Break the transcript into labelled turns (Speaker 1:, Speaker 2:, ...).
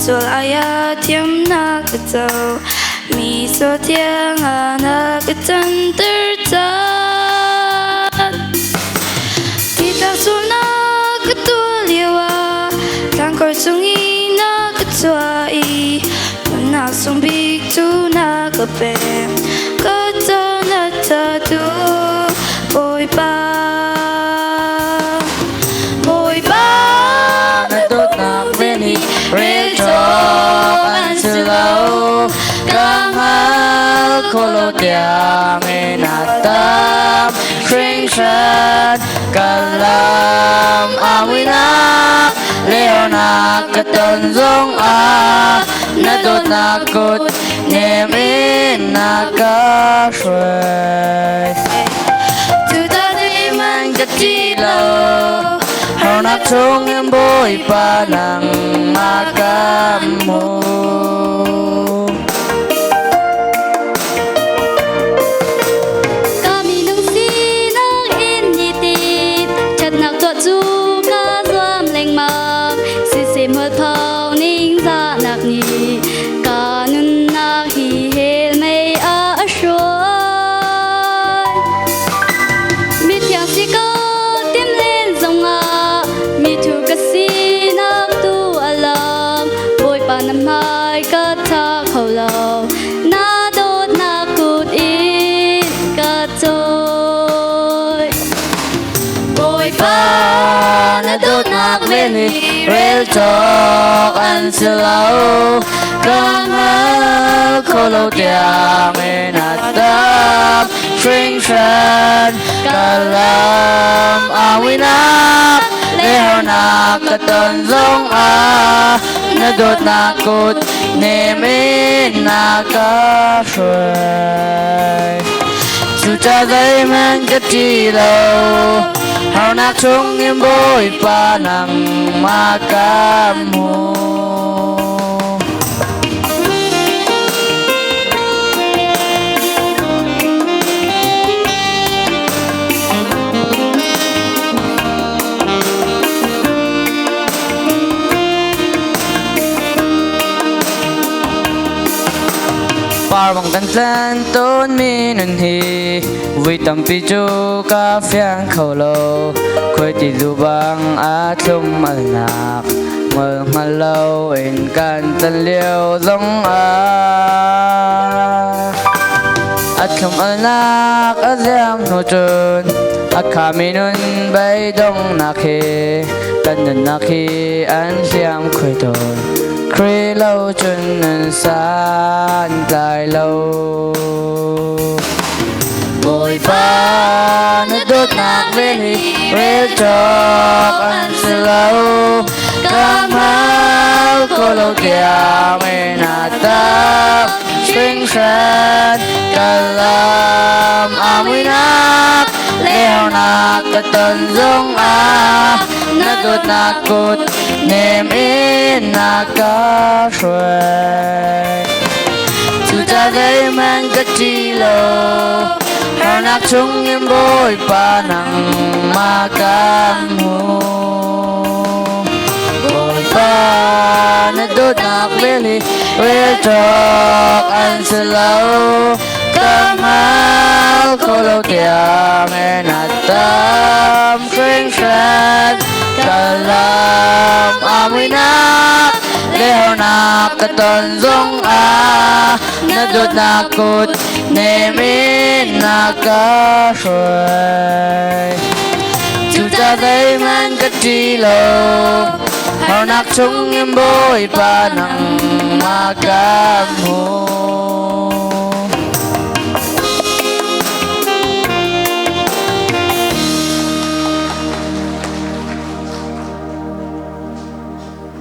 Speaker 1: sol aya thiam na ka tàu mi so thiang na ka chân ter ta ti ta sol na ka tu liwa tang kor sungi na ka tua I na sung big tu na ka pe ka ta na ta tu boy ba
Speaker 2: na tốt na veni reto an slow kamal kolo tiang enatam shringshan kalam amina leona katon zong a na tốt na kut nem in na ka shui
Speaker 1: tu ta đi mang cái chi lâu
Speaker 2: hao nát chung em bôi pa nang makamu
Speaker 1: kami nung sinang initi chặt nạc tuột du ca doam leng mang si si mơ thao ning ra nạc nhì ca nun nạc hi hel mei a shuai mi thiang si ca tim lên dòng a mi thu ca si nạc tu alam bôi pa nam hai ca tha khâu lâu na đốt na cút in ca trôi bôi pa
Speaker 2: na tốt nạc veni rel chok an slow kamal kolo tiang enatam shringshan kalam awinak leona katon zong a na tốt na kut nemin na ka shui chu cha dây mang cái chi đâu hao nát chung em bôi pa nang ma cam hu par bằng tan tan tôn mi nun hi vì tâm pi chu ca phiang khâu lâu khơi ti du bang a thum al nak mơ mà lâu in can tan liêu dong a thum al nak a giang no chun a kha mi nun bay dong nak he tan nun nak hi an siam khơi ton khuya lâu chân nên san dài lâu bôi pa na tốt nạc veni rel chok an slow kamal kolo tiang enatam shringshan kalam awinak leona katon zong a na tốt na kut nem in na ka shui chu cha dây mang cái chi lo hao nát chung em bôi pa nang ma cam hu bôi pa na tốt nạc veli rel chok an slow kamal kolo tiang enatam shringshan kalam awinak leona katon zong a na tốt na kut nemin na ka shui chu cha dây mang cái chi lo hao nát chung em bôi pa nang ma cam hu